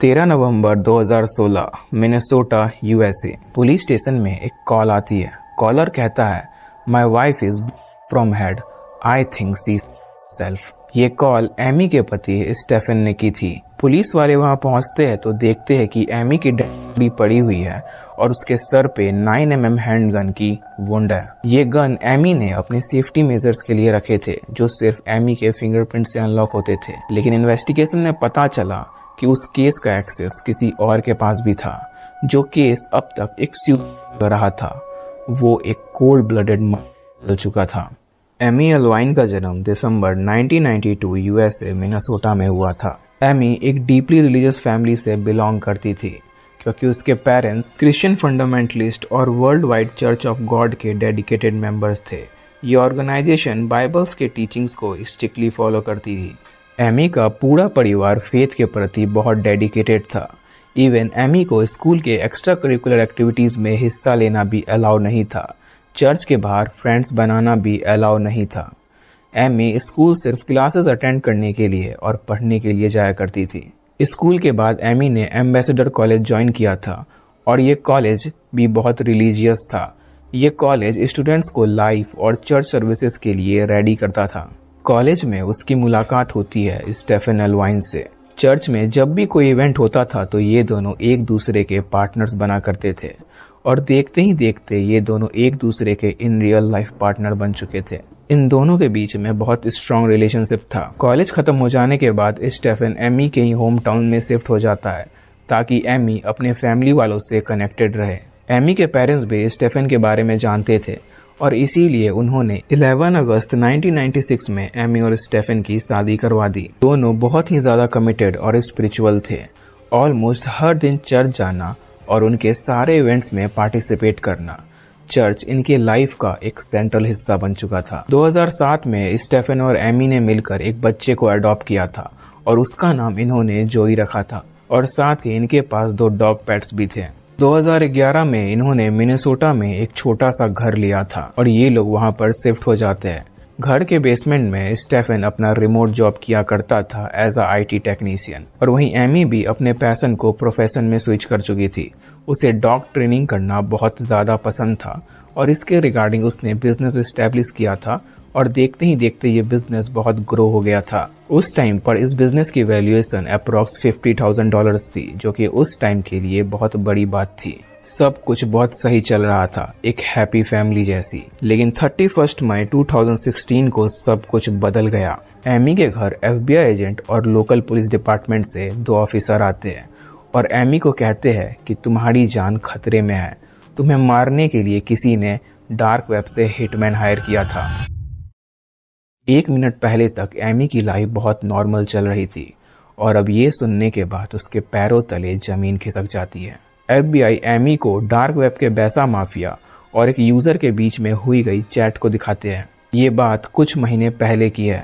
13 नवंबर 2016 Minnesota USA. Police station में एक कॉल आती है। कॉलर कहता है, my wife is from head, I think see self. ये कॉल एमी के पति स्टेफन ने की थी। पुलिस वाले वहां पहुंचते हैं तो देखते हैं कि एमी की डेड बॉडी पड़ी हुई है और उसके सर पे 9mm हैंडगन की वुंड है। ये गन एमी ने अपने सेफ्टी मेजर्स के लिए रखे थे, जो सिर्फ एमी के फिंगरप्रिंट से अनलॉक होते थे। लेकिन इन्वेस्टिगेशन में पता चला कि उस केस का एक्सेस किसी और के पास भी था। जो केस अब तक एक कर रहा था, वो एक कोल्ड ब्लडेड बदल चुका था। एमी अल्वाइन का जन्म दिसंबर 1992 यूएसए मिनेसोटा में हुआ था। एमी एक डीपली रिलीजियस फैमिली से बिलोंग करती थी, क्योंकि उसके पेरेंट्स क्रिश्चियन फंडामेंटलिस्ट और world wide church of God के डेडिकेटेड मेंबर्स थे। ये ऑर्गेनाइजेशन बाइबल्स के टीचिंग्स को स्ट्रिक्टली फॉलो करती थी। एमी का पूरा परिवार फेथ के प्रति बहुत डेडिकेटेड था। इवन एमी को स्कूल के एक्स्ट्रा करिकुलर एक्टिविटीज़ में हिस्सा लेना भी अलाउ नहीं था। चर्च के बाहर फ्रेंड्स बनाना भी अलाउ नहीं था। एमी स्कूल सिर्फ क्लासेस अटेंड करने के लिए और पढ़ने के लिए जाया करती थी। स्कूल के बाद एमी ने एम्बेसडर कॉलेज ज्वाइन किया था और ये कॉलेज भी बहुत रिलीजियस था। ये कॉलेज स्टूडेंट्स को लाइफ और चर्च सर्विसेज के लिए रेडी करता था। कॉलेज में उसकी मुलाकात होती है स्टेफन अल्वाइन से। चर्च में जब भी कोई इवेंट होता था तो ये दोनों एक दूसरे के पार्टनर्स बना करते थे और देखते ही देखते ये दोनों एक दूसरे के इन रियल लाइफ पार्टनर बन चुके थे। इन दोनों के बीच में बहुत स्ट्रॉन्ग रिलेशनशिप था। कॉलेज खत्म हो जाने के बाद स्टेफन एमी के ही होम टाउन में शिफ्ट हो जाता है ताकि एमी अपने फैमिली वालों से कनेक्टेड रहे। एमी के पेरेंट्स भी स्टेफन के बारे में जानते थे और इसीलिए उन्होंने 11 अगस्त 1996 में एमी और स्टेफन की शादी करवा दी। दोनों बहुत ही ज़्यादा कमिटेड और स्पिरिचुअल थे। ऑलमोस्ट हर दिन चर्च जाना और उनके सारे इवेंट्स में पार्टिसिपेट करना। चर्च इनके लाइफ का एक सेंट्रल हिस्सा बन चुका था। 2007 में स्टेफन और एमी ने मिलकर एक बच्चे को अडॉप्ट किया था और उसका नाम इन्होंने जोई रखा था और साथ ही इनके पास 2 डॉग पेट्स भी थे। 2011 में इन्होंने मिनेसोटा में एक छोटा सा घर लिया था और ये लोग वहां पर शिफ्ट हो जाते हैं। घर के बेसमेंट में स्टेफन अपना रिमोट जॉब किया करता था एज अ IT टेक्नीशियन और वहीं एमी भी अपने पैशन को प्रोफेशन में स्विच कर चुकी थी। उसे डॉग ट्रेनिंग करना बहुत ज़्यादा पसंद था और इसके रिगार्डिंग उसने बिजनेस एस्टेब्लिश किया था और देखते ही देखते ये बिजनेस बहुत ग्रो हो गया था। उस टाइम पर इस बिजनेस की वैल्यूएशन अप्रॉक्स $50,000 थी, जो कि उस टाइम के लिए बहुत बड़ी बात थी। सब कुछ बहुत सही चल रहा था, एक हैप्पी फैमिली जैसी। लेकिन 31 मई 2016 को सब कुछ बदल गया। एमी के घर FBI एजेंट और लोकल पुलिस डिपार्टमेंट से 2 ऑफिसर आते हैं और एमी को कहते हैं कि तुम्हारी जान खतरे में है। तुम्हें मारने के लिए किसी ने डार्क वेब से हिटमैन हायर किया था। 1 मिनट पहले तक एमी की लाइफ बहुत नॉर्मल चल रही थी और अब ये सुनने के बाद उसके पैरों तले जमीन खिसक जाती है। FBI एमी को डार्क वेब के बैसा माफिया और एक यूजर के बीच में हुई गई चैट को दिखाते हैं। ये बात कुछ महीने पहले की है।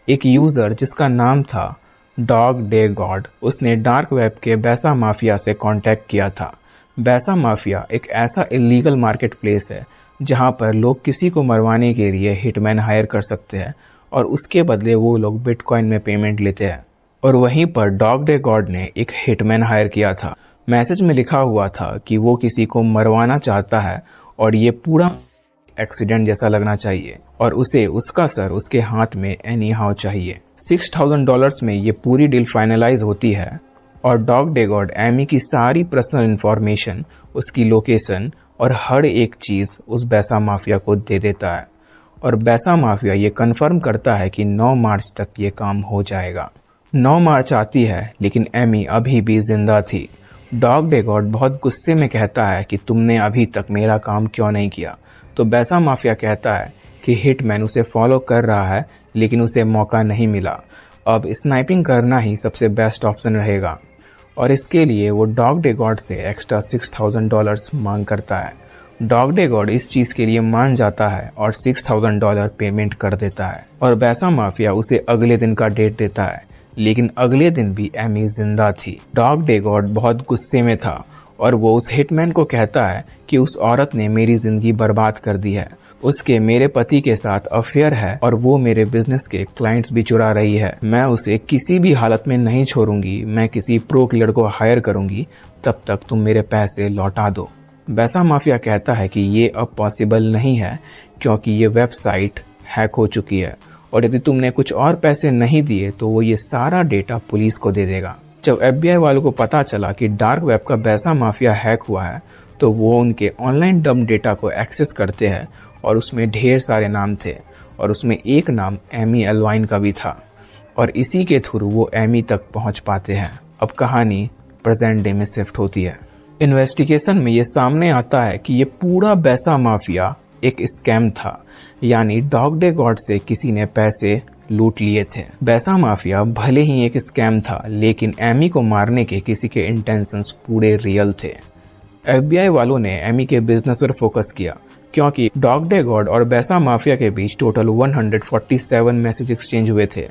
एक यूजर जिसका नाम था डॉग डे गॉड, उसने डार्क वेब के बैसा माफिया से कांटेक्ट किया था। बैसा माफिया एक ऐसा इलीगल मार्केट प्लेस है जहां पर लोग किसी को मरवाने के लिए हिटमैन हायर कर सकते हैं और उसके बदले वो लोग बिटकॉइन में पेमेंट लेते हैं। और वहीं पर डॉग डे गॉड ने एक हिटमैन हायर किया था। मैसेज में लिखा हुआ था कि वो किसी को मरवाना चाहता है और ये पूरा एक्सीडेंट जैसा लगना चाहिए और उसे उसका सर उसके हाथ में एनी हाउ चाहिए। $6,000 में ये पूरी डील फाइनलाइज होती है और डॉग डे गॉड एमी की सारी पर्सनल इंफॉर्मेशन, उसकी लोकेशन और हर एक चीज़ उस बैसा माफिया को दे देता है और बैसा माफिया ये कंफर्म करता है कि 9 मार्च तक ये काम हो जाएगा। 9 मार्च आती है लेकिन एमी अभी भी जिंदा थी। डॉग डे गॉड बहुत गुस्से में कहता है कि तुमने अभी तक मेरा काम क्यों नहीं किया। तो बैसा माफिया कहता है कि हिटमैन उसे फॉलो कर रहा है लेकिन उसे मौका नहीं मिला। अब स्नाइपिंग करना ही सबसे बेस्ट ऑप्शन रहेगा और इसके लिए वो डॉग डे गॉड से एक्स्ट्रा $6,000 मांग करता है। डॉग डे गॉड इस चीज़ के लिए मान जाता है और $6,000 पेमेंट कर देता है और बैसा माफिया उसे अगले दिन का डेट देता है। लेकिन अगले दिन भी एमी जिंदा थी। डॉग डे गॉड बहुत गुस्से में था और वो उस हिटमैन को कहता है कि उस औरत ने मेरी जिंदगी बर्बाद कर दी है, उसके मेरे पति के साथ अफेयर है और वो मेरे बिजनेस के क्लाइंट्स भी चुरा रही है। मैं उसे किसी भी हालत में नहीं छोड़ूंगी। मैं किसी प्रो किलर को हायर करूंगी, तब तक तुम मेरे पैसे लौटा दो। बैसा माफिया कहता है कि ये अब पॉसिबल नहीं है क्योंकि ये वेबसाइट हैक हो चुकी है और यदि तुमने कुछ और पैसे नहीं दिए तो वो ये सारा डेटा पुलिस को दे देगा। जब FBI वालों को पता चला कि डार्क वेब का बैसा माफिया हैक हुआ है तो वो उनके ऑनलाइन डंप डेटा को एक्सेस करते हैं और उसमें ढेर सारे नाम थे और उसमें एक नाम एमी एल्वाइन का भी था और इसी के थ्रू वो एमी तक पहुंच पाते हैं। अब कहानी प्रेजेंट डे में शिफ्ट होती है। इन्वेस्टिगेशन में ये सामने आता है कि ये पूरा बैसा माफिया एक स्कैम था, यानी डॉग डे गॉड से किसी ने पैसे लूट लिए थे। बैसा माफिया भले ही एक स्कैम था लेकिन एमी को मारने के किसी के इंटेंशंस पूरे रियल थे। FBI वालों ने एमी के बिजनेस पर फोकस किया क्योंकि डॉग डे गॉड और बैसा माफिया के बीच टोटल 147 मैसेज एक्सचेंज हुए थे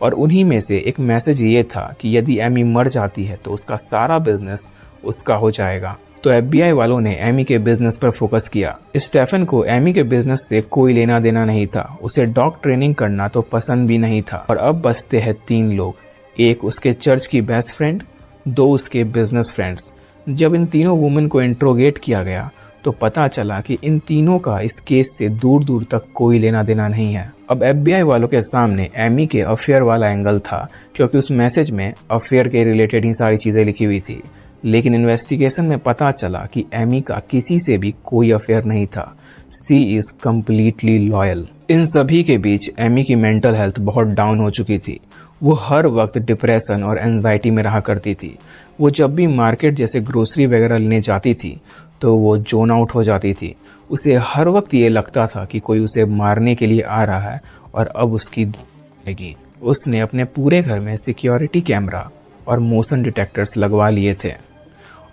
और उन्हीं में से एक मैसेज ये था कि यदि एमी मर जाती है तो उसका सारा बिजनेस उसका हो जाएगा। तो FBI वालों ने एमी के बिजनेस पर फोकस किया। स्टेफन को एमी के बिजनेस से कोई लेना देना नहीं था, उसे डॉग ट्रेनिंग करना तो पसंद भी नहीं था। और अब बचते हैं 3 लोग, एक उसके चर्च की बेस्ट फ्रेंड, 2 उसके बिजनेस फ्रेंड्स। जब इन तीनों वुमेन को इंट्रोगेट किया गया तो पता चला कि इन तीनों का इस केस से दूर दूर तक कोई लेना देना नहीं है। अब FBI वालों के सामने एमी के अफेयर वाला एंगल था क्योंकि उस मैसेज में अफेयर के रिलेटेड ही सारी चीजें लिखी हुई थी, लेकिन इन्वेस्टिगेशन में पता चला कि एमी का किसी से भी कोई अफेयर नहीं था। सी इज कम्प्लीटली लॉयल। इन सभी के बीच एमी की मेंटल हेल्थ बहुत डाउन हो चुकी थी। वो हर वक्त डिप्रेशन और एंजाइटी में रहा करती थी। वो जब भी मार्केट जैसे ग्रोसरी वगैरह लेने जाती थी तो वो जोन आउट हो जाती थी। उसे हर वक्त ये लगता था कि कोई उसे मारने के लिए आ रहा है और अब उसकी लगी। उसने अपने पूरे घर में सिक्योरिटी कैमरा और मोशन डिटेक्टर्स लगवा लिए थे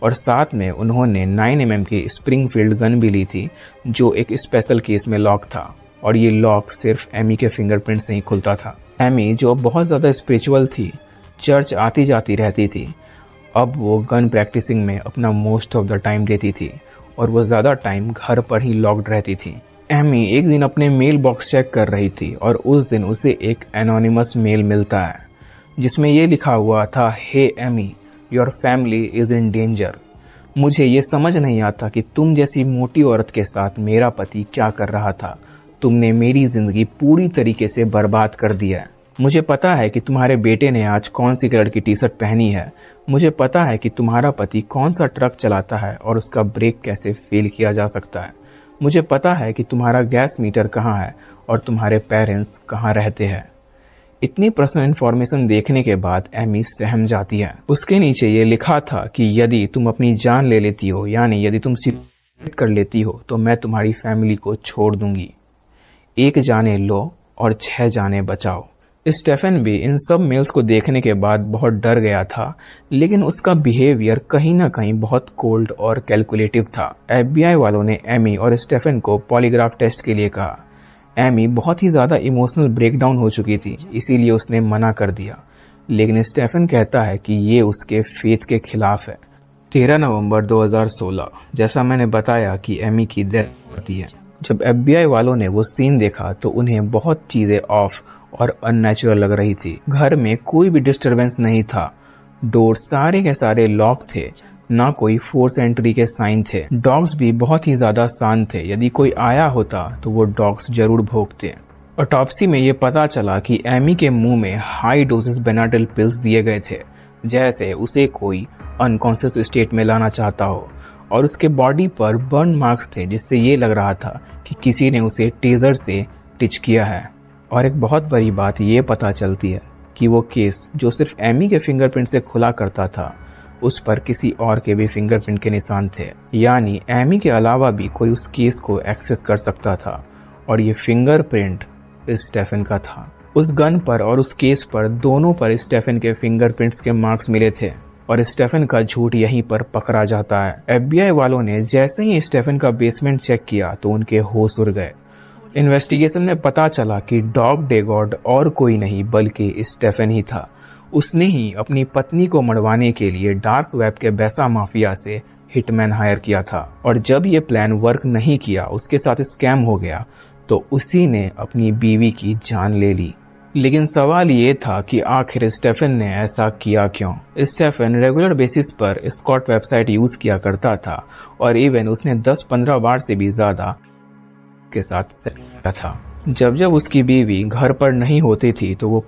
और साथ में उन्होंने 9mm की स्प्रिंगफील्ड गन भी ली थी जो एक स्पेशल केस में लॉक था और ये लॉक सिर्फ एमी के फिंगरप्रिंट से ही खुलता था। एमी जो बहुत ज़्यादा स्पिरिचुअल थी, चर्च आती जाती रहती थी, अब वो गन प्रैक्टिसिंग में अपना मोस्ट ऑफ द टाइम देती थी और वो ज़्यादा टाइम घर पर ही लॉक्ड रहती थी। एमी एक दिन अपने मेल बॉक्स चेक कर रही थी और उस दिन उसे एक एनोनिमस मेल मिलता है जिसमें ये लिखा हुआ था, hey Amy, your family is in danger. मुझे ये समझ नहीं आता कि तुम जैसी मोटी औरत के साथ मेरा पति क्या कर रहा था। तुमने मेरी जिंदगी पूरी तरीके से बर्बाद कर दिया है। मुझे पता है कि तुम्हारे बेटे ने आज कौन सी कलर की टी शर्ट पहनी है। मुझे पता है कि तुम्हारा पति कौन सा ट्रक चलाता है और उसका ब्रेक कैसे फेल किया जा सकता है। मुझे पता है कि तुम्हारा गैस मीटर कहाँ है और तुम्हारे पेरेंट्स कहाँ रहते हैं। इतनी पर्सनल इन्फॉर्मेशन देखने के बाद एमी सहम जाती है। उसके नीचे ये लिखा था कि यदि तुम अपनी जान ले लेती हो, यानी यदि तुम सुसाइड कर लेती हो, तो मैं तुम्हारी फैमिली को छोड़ दूंगी। 1 जाने लो और 6 जाने बचाओ। स्टेफन भी इन सब मेल्स को देखने के बाद बहुत डर गया था, लेकिन उसका बिहेवियर कहीं ना कहीं बहुत कोल्ड और कैलकुलेटिव था। FBI वालों ने एमी और स्टेफन को पॉलीग्राफ टेस्ट के लिए कहा। एमी बहुत ही ज़्यादा इमोशनल ब्रेकडाउन हो चुकी थी, इसीलिए उसने मना कर दिया, लेकिन स्टेफन कहता है कि ये उसके फेथ के खिलाफ है। 13 नवंबर 2016, जैसा मैंने बताया कि एमी की डेथ होती है। जब FBI वालों ने वो सीन देखा तो उन्हें बहुत चीज़ें ऑफ और अननेचुरल लग रही थी। घर में कोई भी डिस्टरबेंस नहीं था, डोर सारे के सारे लॉक थे, ना कोई फोर्स एंट्री के साइन थे। डॉग्स भी बहुत ही ज्यादा शांत थे, यदि कोई आया होता तो वो डॉग्स जरूर भौंकते। ऑटोप्सी में ये पता चला कि एमी के मुंह में हाई डोजेस बेनाडिल पिल्स दिए गए थे, जैसे उसे कोई अनकॉन्शियस स्टेट में लाना चाहता हो, और उसके बॉडी पर बर्न मार्क्स थे जिससे ये लग रहा था कि किसी ने उसे टेजर से टिच किया है। और एक बहुत बड़ी बात ये पता चलती है कि वो केस जो सिर्फ एमी के फिंगरप्रिंट से खुला करता था, उस पर किसी और के भी फिंगरप्रिंट के निशान थे, यानी एमी के अलावा भी कोई उस केस को एक्सेस कर सकता था और ये फिंगरप्रिंट स्टेफन का था। उस गन पर और उस केस पर दोनों पर स्टेफन के फिंगरप्रिंट्स के मार्क्स मिले थे और स्टेफन का झूठ यहीं पर पकड़ा जाता है। FBI वालों ने जैसे ही स्टेफन का बेसमेंट चेक किया तो उनके होश उड़ गए। इन्वेस्टिगेशन में पता चला कि डॉग डे गॉड और कोई नहीं बल्कि स्टेफन ही था। उसने ही अपनी पत्नी को मरवाने के लिए डार्क वेब के बैसा माफिया से हिटमैन हायर किया था और जब ये प्लान वर्क नहीं किया, उसके साथ स्कैम हो गया, तो उसी ने अपनी बीवी की जान ले ली। लेकिन सवाल ये था कि आखिर स्टेफन ने ऐसा किया क्यों। स्टेफन रेगुलर बेसिस पर स्कॉट वेबसाइट यूज किया करता था और इवन उसने 10-15 बार से भी ज्यादा के साथ सेक्स किया था। जब जब उसकी बीवी घर पर नहीं होती थी तो वो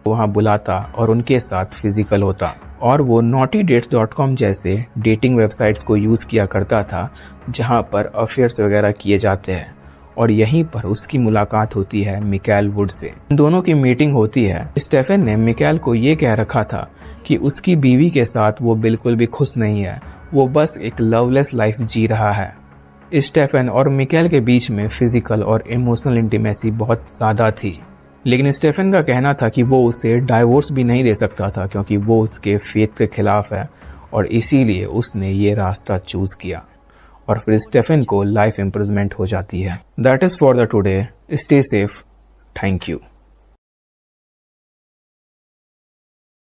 वहां बुलाता और उनके साथ फिजिकल होता, और वो naughtydates.com जैसे डेटिंग वेबसाइट्स को यूज किया करता था जहां पर अफेयर्स वगैरह किए जाते हैं। और यहीं पर उसकी मुलाकात होती है मिकाएल वुड से। इन दोनों की मीटिंग होती है। स्टेफन ने मिकाएल को ये कह रखा था कि उसकी बीवी के साथ वो बिल्कुल भी खुश नहीं है, वो बस एक लवलेस लाइफ जी रहा है। स्टेफन और मिकाएल के बीच में फिजिकल और इमोशनल इंटीमेसी बहुत ज्यादा थी, लेकिन स्टेफन का कहना था कि वो उसे डाइवोर्स भी नहीं दे सकता था क्योंकि वो उसके फेथ के खिलाफ है, और इसीलिए उसने ये रास्ता चूज किया और फिर स्टेफन को लाइफ इम्प्रिजमेंट हो जाती है। That is for the today. Stay safe. Thank you.